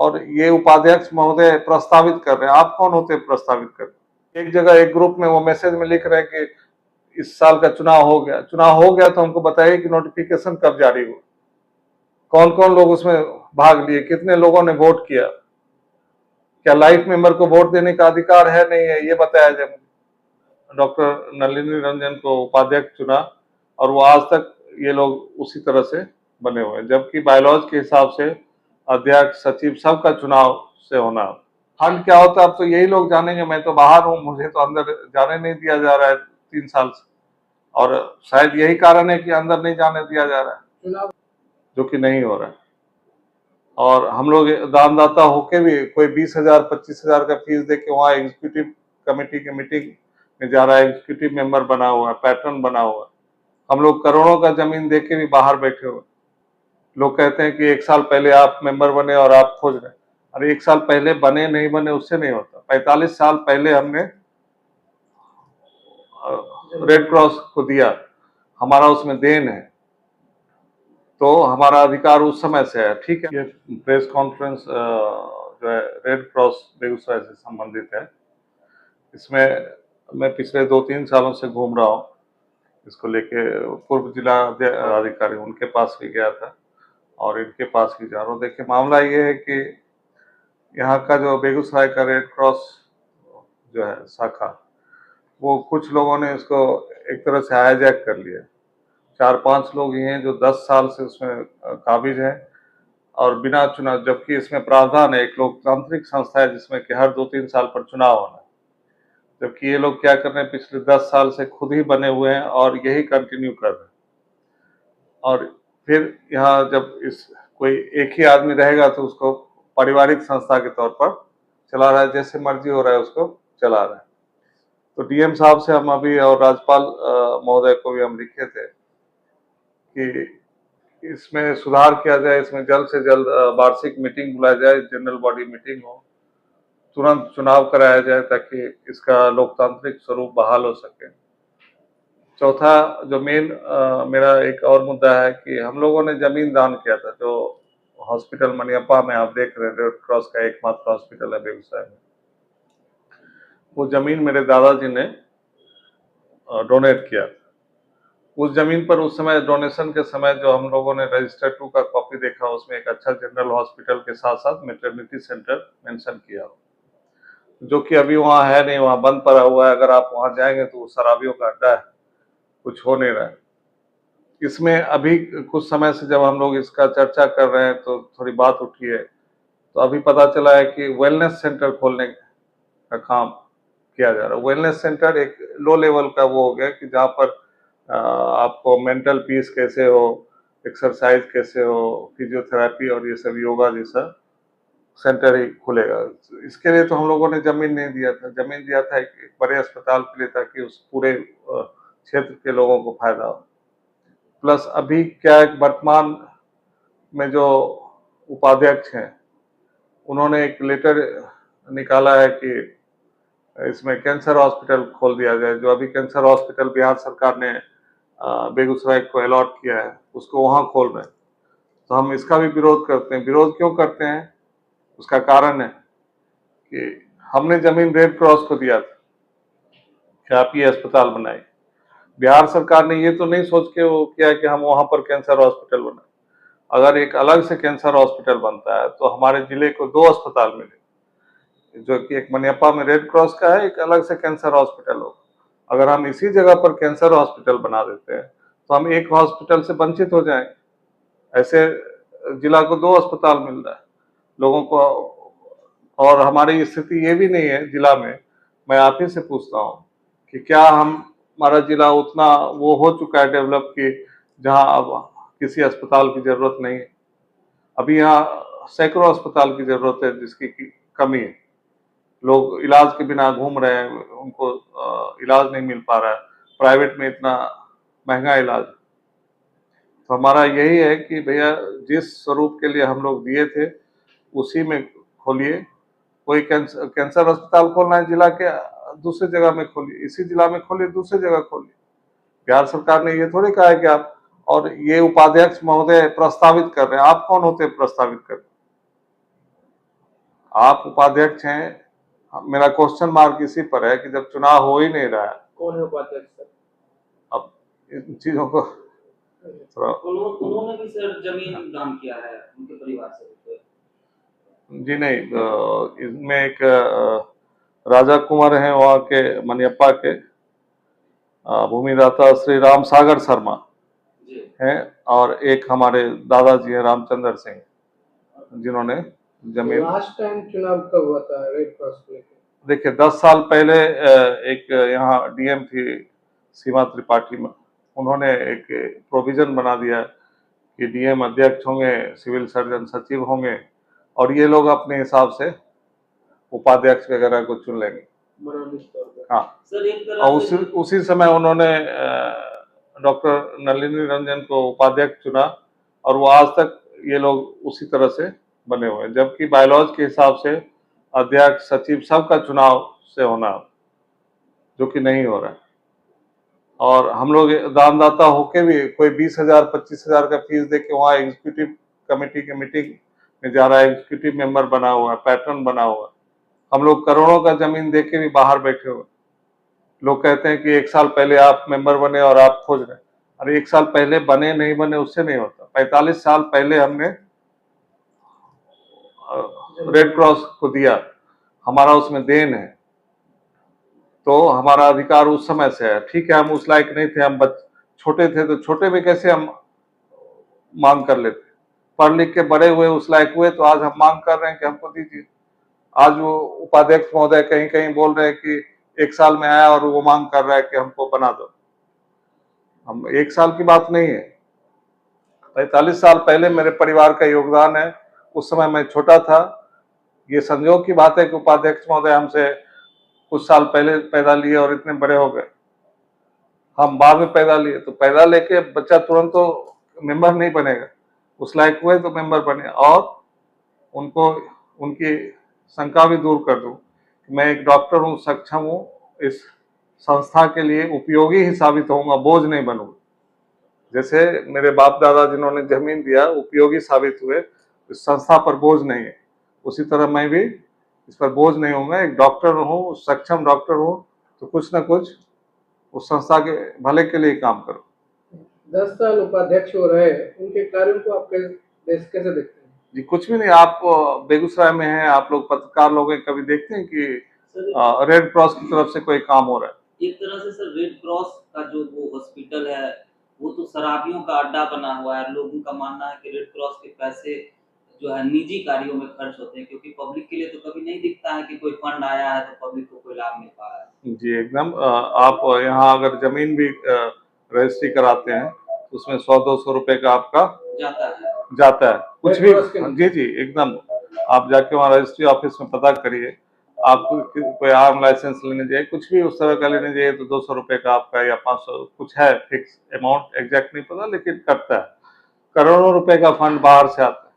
और ये उपाध्यक्ष महोदय प्रस्तावित कर रहे हैं। आप कौन होते हैं प्रस्तावित करने? एक जगह एक ग्रुप में वो मैसेज में लिख रहे हैं कि इस साल का चुनाव हो गया। चुनाव हो गया तो हमको बताइए कि नोटिफिकेशन कब जारी हुआ, कौन कौन लोग उसमें भाग लिए, कितने लोगों ने वोट किया, क्या लाइफ मेंबर को वोट देने का अधिकार है नहीं है, ये बताया जाए। डॉक्टर नलिनी रंजन को उपाध्यक्ष चुना और वो आज तक ये लोग उसी तरह से बने हुए हैं, जबकि बायलॉज के हिसाब से अध्यक्ष सचिव सबका चुनाव से होना। फंड क्या होता है अब तो यही लोग जानेंगे। मैं तो बाहर हूँ, मुझे तो अंदर जाने नहीं दिया जा रहा है 3 साल से, और शायद यही कारण है कि अंदर नहीं जाने दिया जा रहा है, जो कि नहीं हो रहा है। और हम लोग दानदाता होके भी कोई 20,000 25,000 का फीस दे के वहाँ एग्जीक्यूटिव कमेटी की मीटिंग में जा रहा है, एग्जीक्यूटिव मेंबर बना हुआ है, पैटर्न बना हुआ है। हम लोग करोड़ों का जमीन दे के भी बाहर बैठे हुए। लोग कहते हैं कि 1 साल पहले आप मेंबर बने और आप खोज रहे हैं। अरे 1 साल पहले बने नहीं बने उससे नहीं होता। 45 साल पहले हमने रेड क्रॉस को दिया, हमारा उसमें देन है, तो हमारा अधिकार उस समय से है। ठीक है, ये प्रेस कॉन्फ्रेंस जो है रेड क्रॉस बेगूसराय से संबंधित है। इसमें मैं पिछले 2-3 सालों से घूम रहा हूँ इसको लेके। पूर्व जिला अधिकारी उनके पास भी गया था और इनके पास भी जा रहा हूँ। देखिए, मामला ये है कि यहाँ का जो बेगूसराय का रेड क्रॉस जो है शाखा, वो कुछ लोगों ने इसको एक तरह से हाईजैक कर लिया। 4-5 लोग ही हैं जो 10 साल से उसमें काबिज हैं और बिना चुनाव, जबकि इसमें प्रावधान है, एक लोकतांत्रिक संस्था है जिसमें कि हर 2-3 साल पर चुनाव होना है। जबकि ये लोग क्या कर रहे हैं, पिछले 10 साल से खुद ही बने हुए हैं और यही कंटिन्यू कर रहे हैं। और फिर यहाँ जब इस कोई एक ही आदमी रहेगा तो उसको पारिवारिक संस्था के तौर पर चला रहा है, जैसे मर्जी हो रहा है उसको चला रहा है। तो डीएम साहब से हम अभी और राज्यपाल महोदय को भी हम लिखे थे कि इसमें सुधार किया जाए, इसमें जल्द से जल्द वार्षिक मीटिंग बुलाया जाए, जनरल बॉडी मीटिंग हो, तुरंत चुनाव कराया जाए ताकि इसका लोकतांत्रिक स्वरूप बहाल हो सके। चौथा जो मेन मेरा एक और मुद्दा है कि हम लोगों ने जमीन दान किया था, जो हॉस्पिटल मनियप्पा में आप देख रहे हैं, रेड क्रॉस का एकमात्र हॉस्पिटल है बेगूसराय में। वो जमीन मेरे दादाजी ने डोनेट किया। उस जमीन पर उस समय डोनेशन के समय जो हम लोगों ने रजिस्टर 2 का कॉपी देखा, उसमें एक अच्छा जनरल हॉस्पिटल के साथ साथ मैटरनिटी सेंटर मेंशन किया, जो कि अभी वहाँ है नहीं, वहाँ बंद पड़ा हुआ है। अगर आप वहाँ जाएंगे तो वो शराबियों का अड्डा है, कुछ हो नहीं रहा है। इसमें अभी कुछ समय से जब हम लोग इसका चर्चा कर रहे हैं तो थोड़ी बात उठी है, तो अभी पता चला है कि वेलनेस सेंटर खोलने का काम किया जा रहा है। वेलनेस सेंटर एक लो लेवल का वो हो गया कि जहाँ पर आपको मेंटल पीस कैसे हो, एक्सरसाइज कैसे हो, फिजियोथेरेपी और ये सब योगा जैसा सेंटर ही खुलेगा। इसके लिए तो हम लोगों ने जमीन नहीं दिया था, जमीन दिया था एक बड़े अस्पताल के लिए ताकि उस पूरे क्षेत्र के लोगों को फायदा हो। प्लस अभी क्या है, वर्तमान में जो उपाध्यक्ष हैं उन्होंने एक लेटर निकाला है कि इसमें कैंसर हॉस्पिटल खोल दिया जाए। जो अभी कैंसर हॉस्पिटल बिहार सरकार ने बेगूसराय को अलॉट किया है, उसको वहाँ खोल रहे हैं। तो हम इसका भी विरोध करते हैं। विरोध क्यों करते हैं, उसका कारण है कि हमने जमीन रेड क्रॉस को दिया था कि आप ये अस्पताल बनाए। बिहार सरकार ने ये तो नहीं सोच के वो किया कि हम वहाँ पर कैंसर हॉस्पिटल बनाए। अगर एक अलग से कैंसर हॉस्पिटल बनता है तो हमारे जिले को 2 अस्पताल मिले, जो कि एक मनियप्पा में रेड क्रॉस का है, एक अलग से कैंसर हॉस्पिटल होगा। अगर हम इसी जगह पर कैंसर हॉस्पिटल बना देते हैं तो हम एक हॉस्पिटल से वंचित हो जाएंगे। ऐसे जिला को 2 अस्पताल मिल रहा है लोगों को। और हमारी स्थिति ये भी नहीं है जिला में, मैं आप ही से पूछता हूँ कि क्या हमारा जिला उतना वो हो चुका है डेवलप कि जहाँ अब किसी अस्पताल की जरूरत नहीं है? अभी यहाँ सैकड़ों अस्पताल की जरूरत है जिसकी कमी है। लोग इलाज के बिना घूम रहे हैं, उनको इलाज नहीं मिल पा रहा है, प्राइवेट में इतना महंगा इलाज। तो हमारा यही है कि भैया जिस स्वरूप के लिए हम लोग दिए थे उसी में खोलिए। कोई कैंसर अस्पताल खोलना है जिला के दूसरे जगह में खोलिए, इसी जिला में खोलिए, दूसरी जगह खोलिए। बिहार सरकार ने ये थोड़ी कहा है कि आप, और ये उपाध्यक्ष महोदय प्रस्तावित कर रहे हैं। आप कौन होते हैं प्रस्तावित करने? आप उपाध्यक्ष हैं, मेरा क्वेश्चन मार्क इसी पर है कि जब चुनाव हो ही नहीं रहा है, कौन है उपाध्यक्ष सर? अब इन चीजों को थोड़ा उन्होंने भी सर जमीन दान किया है उनके परिवार से। जी नहीं, इसमें एक राजा कुंवर हैं वहाँ के मनियप्पा के भूमिदाता श्री राम सागर शर्मा जी। हैं, और एक हमारे दादाजी हैं रामचंद्र सिंह, जिन्होंने जमीन। लास्ट टाइम चुनाव कब हुआ था रेड क्रॉस को लेकर? देखिए 10 साल पहले एक यहाँ डीएम थी सीमा त्रिपाठी में, उन्होंने एक प्रोविजन बना दिया कि डीएम अध्यक्ष होंगे, सिविल सर्जन सचिव होंगे, और ये लोग अपने हिसाब से उपाध्यक्ष वगैरह को चुन लेंगे। हाँ सर, एक तरह और से उसी समय उन्होंने डॉक्टर नलिनी रंजन को उपाध्यक्ष चुना, और वो आज तक ये लोग उसी तरह से बने हुए हैं, जबकि बायलॉज के हिसाब से अध्यक्ष सचिव सबका चुनाव से होना, जो कि नहीं हो रहा है। और हम लोग दानदाता होके भी कोई 20,000 25,000 का फीस दे के वहाँ एग्जीक्यूटिव कमेटी की मीटिंग में जा रहा है, एग्जीक्यूटिव मेंबर बना हुआ है, पैटर्न बना हुआ है। हम लोग करोड़ों का जमीन दे के भी बाहर बैठे हुए। लोग कहते हैं कि 1 साल पहले आप मेंबर बने और आप खोज रहे हैं। अरे 1 साल पहले बने नहीं बने उससे नहीं होता। 45 साल पहले हमने रेड क्रॉस को दिया, हमारा उसमें देन है, तो हमारा अधिकार उस समय से है। ठीक है, हम उस लायक नहीं थे, हम छोटे थे, तो छोटे में कैसे हम मांग कर लेते। पढ़ लिख के बड़े हुए, उस लायक हुए, तो आज हम मांग कर रहे हैं कि हमको दीजिए। आज वो उपाध्यक्ष महोदय कहीं कहीं बोल रहे हैं कि 1 साल में आया और वो मांग कर रहा है कि हमको बना दो। हम 1 साल की बात नहीं है, 45 साल पहले मेरे परिवार का योगदान है। उस समय मैं छोटा था। ये संयोग की बात है कि उपाध्यक्ष महोदय हमसे कुछ साल पहले पैदा लिए और इतने बड़े हो गए। हम बाद में पैदा लिए, तो पैदा लेके बच्चा तुरंत तो मेंबर नहीं बनेगा, उस लायक हुए तो मेंबर बने। और उनको उनकी शंका भी दूर कर दूं, मैं एक डॉक्टर हूँ, सक्षम हूँ, इस संस्था के लिए उपयोगी ही साबित होऊंगा, बोझ नहीं बनूंगा। जैसे मेरे बाप दादा जिन्होंने जमीन दिया उपयोगी साबित हुए, इस संस्था पर बोझ नहीं है, उसी तरह मैं भी इस पर बोझ नहीं होऊंगा। एक डॉक्टर हूँ, सक्षम डॉक्टर हूँ, तो कुछ ना कुछ उस संस्था के भले के लिए काम करो। 10 साल उपाध्यक्ष हो रहे, उनके कार्यों को आप कैसे देखते हैं? जी कुछ भी नहीं। आप बेगूसराय में हैं, आप लोग पत्रकार लोग हैं, कभी देखते हैं कि रेड क्रॉस की तरफ से कोई काम हो रहा है? एक तरह से सर रेड क्रॉस का जो वो हॉस्पिटल है वो तो शराबियों का अड्डा बना हुआ है। लोगों का मानना है कि रेड क्रॉस के पैसे जो है निजी कार्यों में खर्च होते हैं, क्योंकि पब्लिक के लिए तो कभी नहीं दिखता है कि कोई फंड आया है तो पब्लिक को कोई लाभ मिल पा रहा है। जी एकदम। आप यहाँ अगर जमीन भी रजिस्ट्री कराते हैं तो उसमें 100-200 रुपए का आपका जाता है कुछ भी। जी जी एकदम। आप जाके वहाँ रजिस्ट्री ऑफिस में पता करिए, आपको कोई आर्म लाइसेंस लेने जाइए, कुछ भी उस तरह का लेने जाइए, तो 200 रुपए का आपका या 500 कुछ है, फिक्स अमाउंट एग्जैक्ट नहीं पता, लेकिन कटता है। करोड़ों रुपए का फंड बाहर से आता है।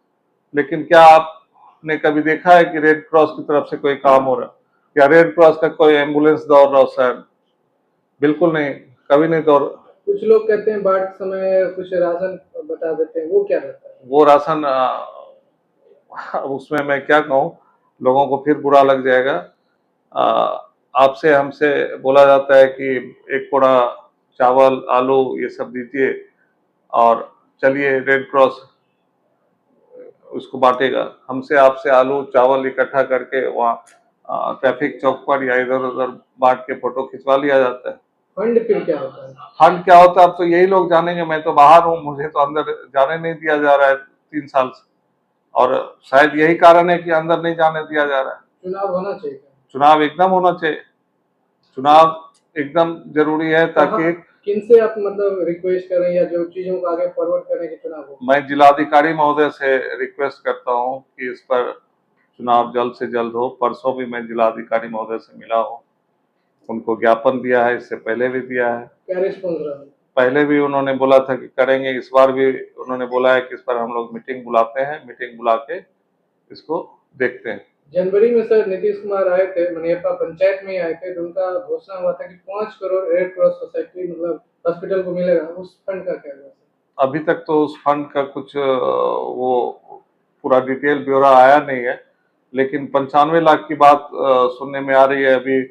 लेकिन क्या आपने कभी देखा है कि रेड क्रॉस की तरफ से कोई काम हो रहा है? या रेड क्रॉस का कोई एम्बुलेंस दौड़ रहा हो सर? बिल्कुल नहीं, कभी नहीं दौड़। कुछ लोग कहते हैं बाढ़ के समय कुछ राशन बता देते हैं, वो क्या रहता है? वो राशन उसमें मैं क्या कहूँ, लोगों को फिर बुरा लग जाएगा। आपसे हमसे बोला जाता है कि एक कोड़ा चावल आलू ये सब दीजिए और चलिए रेड क्रॉस उसको बांटेगा। हमसे आपसे आलू चावल इकट्ठा करके वहाँ ट्रैफिक चौक पर या इधर उधर बांट के फोटो खिंचवा लिया जाता है। फंड फिर क्या होता है? फंड क्या होता है अब तो यही लोग जानेंगे। मैं तो बाहर हूँ, मुझे तो अंदर जाने नहीं दिया जा रहा है 3 साल से, और शायद यही कारण है कि अंदर नहीं जाने दिया जा रहा है। चुनाव होना चाहिए। चुनाव एकदम होना चाहिए, चुनाव एकदम जरूरी है, ताकि किनसे आप मतलब रिक्वेस्ट करें या जो चीजों को आगे फॉरवर्ड करें कि चुनाव हो? मैं जिलाधिकारी महोदय से रिक्वेस्ट करता हूं कि इस पर चुनाव जल्द से जल्द हो। परसों भी मैं जिलाधिकारी महोदय से मिला हूं, उनको ज्ञापन दिया है, इससे पहले भी दिया है। क्या रिस्पॉन्स रहा? पहले भी उन्होंने बोला था कि करेंगे, इस बार भी उन्होंने बोला है कि इस पर हम लोग मीटिंग बुलाते हैं, मीटिंग बुला के इसको देखते हैं। जनवरी में सर नीतीश कुमार आए थे, मनियप्पा पंचायत में आए थे, तो उनका घोषणा हुआ था कि 5 करोड़ रेड क्रॉस सोसाइटी मतलब हॉस्पिटल को मिलेगा। उस फंड का क्या हुआ? अभी तक तो उस फंड का कुछ वो पूरा डिटेल ब्यौरा आया नहीं है, लेकिन 95 लाख की बात सुनने में आ रही है। अभी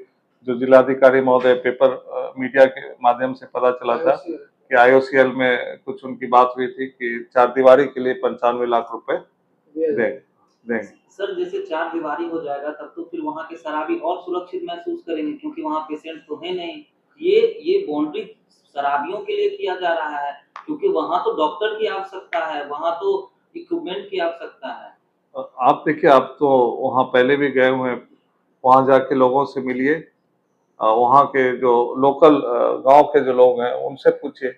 जो जिलाधिकारी महोदय पेपर मीडिया के माध्यम से पता चला था कि IOCL में कुछ उनकी बात हुई थी कि चारदीवारी के लिए 95 लाख रुपए देंगे। सर जैसे चार दीवारी हो जाएगा तब तो फिर वहाँ के शराबी और सुरक्षित महसूस करेंगे, क्योंकि वहाँ पेशेंट तो है नहीं। ये बाउंड्री शराबियों के लिए किया जा रहा है, क्योंकि वहाँ तो डॉक्टर की आवश्यकता है, वहाँ तो इक्विपमेंट की आवश्यकता है। आप देखिए, आप तो वहाँ पहले भी गए हुए हैं, वहाँ जाके लोगों से मिलिए, वहाँ के जो लोकल गांव के जो लोग हैं उनसे पूछिए,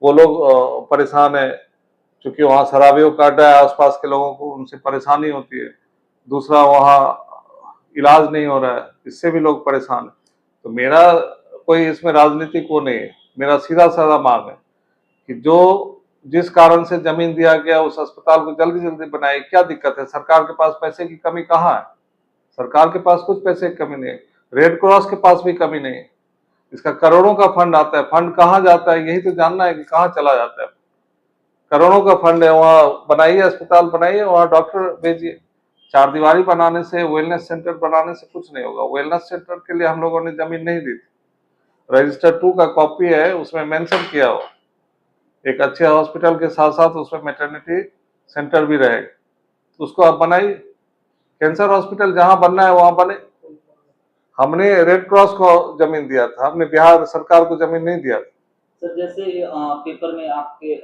वो लोग परेशान है, क्योंकि वहाँ शराबियों का अड्डा है, आसपास के लोगों को उनसे परेशानी होती है। दूसरा, वहाँ इलाज नहीं हो रहा है, इससे भी लोग परेशान हैं। तो मेरा कोई इसमें राजनीतिक वो नहीं है, मेरा सीधा साधा मांग है कि जो जिस कारण से जमीन दिया गया उस अस्पताल को जल्दी जल्दी बनाए। क्या दिक्कत है? सरकार के पास पैसे की कमी कहाँ है? सरकार के पास कुछ पैसे की कमी नहीं है, रेड क्रॉस के पास भी कमी नहीं है। इसका करोड़ों का फंड आता है, फंड कहाँ जाता है यही तो जानना है कि कहाँ चला जाता है। करोड़ों का फंड है, वहाँ बनाइए, अस्पताल बनाइए, वहाँ डॉक्टर भेजिए। चार दीवारी बनाने से, वेलनेस सेंटर बनाने से कुछ नहीं होगा। वेलनेस सेंटर के लिए हम लोगों ने जमीन नहीं दी थी। रजिस्टर 2 का कॉपी है, उसमें मेंशन किया हो, एक अच्छे हॉस्पिटल के साथ साथ उसमें मैटरनिटी सेंटर भी रहेगा, तो उसको आप बनाइए। कैंसर हॉस्पिटल जहां बनना है वहां बने। हमने रेड क्रॉस को जमीन दिया था, हमने बिहार सरकार को जमीन नहीं दिया था। सर जैसे पेपर में आपके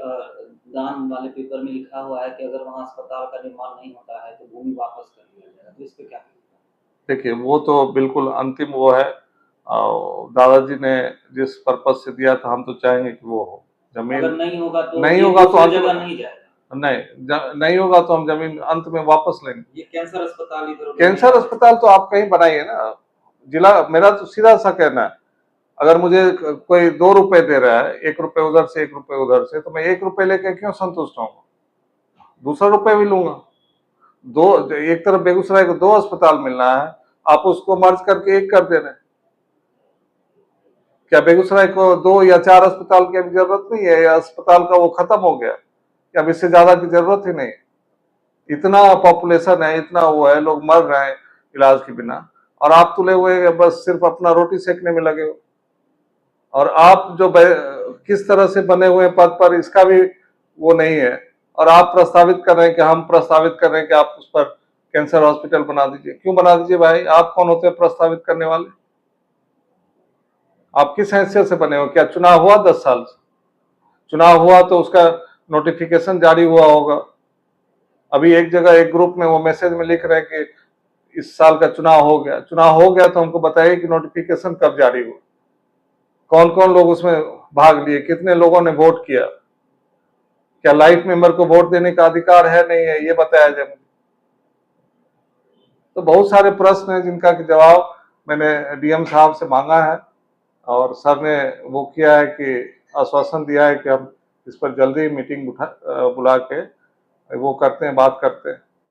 दान वाले पेपर में लिखा हुआ है कि अगर वहाँ अस्पताल का निर्माण नहीं होता है तो भूमि वापस कर दिया जाएगा, तो इस पे क्या कहेंगे? देखिए, वो तो बिल्कुल अंतिम वो है, दादाजी ने जिस पर्पज से दिया था, हम तो चाहेंगे कि वो हो जमीन। अगर नहीं होगा तो नहीं ये होगा तो दूसरी जगह नहीं जाएगा। नहीं होगा तो हम जमीन अंत में वापस लेंगे। ये कैंसर अस्पताल इधर कैंसर अस्पताल तो आप कहीं बनाइए ना, जिला। मेरा तो सीधा सा कहना है, अगर मुझे कोई 2 रुपए दे रहा है, 1 रुपए उधर से 1 रुपए उधर से, तो मैं 1 रुपए लेके क्यों संतुष्ट होऊंगा? दूसरा रुपए भी लूंगा। दो, एक तरफ बेगूसराय को 2 अस्पताल मिलना है, आप उसको मर्ज करके 1 कर दे रहे हैं। क्या बेगूसराय को 2 या 4 अस्पताल की अभी जरूरत नहीं है? या अस्पताल का वो खत्म हो गया, अब इससे ज्यादा की जरूरत ही नहीं? इतना पॉपुलेशन है, इतना वो है, लोग मर रहे हैं इलाज के बिना, और आप तुले हुए बस सिर्फ अपना रोटी सेकने में लगे हो। और आप जो किस तरह से बने हुए पद पर, इसका भी वो नहीं है। और आप प्रस्तावित कर रहे हैं कि हम प्रस्तावित कर रहे हैं कि आप उस पर कैंसर हॉस्पिटल बना दीजिए। क्यों बना दीजिए भाई? आप कौन होते हैं प्रस्तावित करने वाले? आप किस हैसियत से बने हो? क्या चुनाव हुआ 10 साल से? चुनाव हुआ तो उसका नोटिफिकेशन जारी हुआ होगा। अभी एक जगह एक ग्रुप में वो मैसेज में लिख रहे हैं कि इस साल का चुनाव हो गया। चुनाव हो गया तो हमको बताइए कि नोटिफिकेशन कब जारी हुआ, कौन कौन लोग उसमें भाग लिए, कितने लोगों ने वोट किया, क्या लाइफ मेंबर को वोट देने का अधिकार है नहीं है, ये बताया जाए मुझे। तो बहुत सारे प्रश्न हैं जिनका कि जवाब मैंने DM साहब से मांगा है, और सर ने वो किया है कि आश्वासन दिया है कि हम इस पर जल्दी मीटिंग बुला के वो करते हैं, बात करते हैं।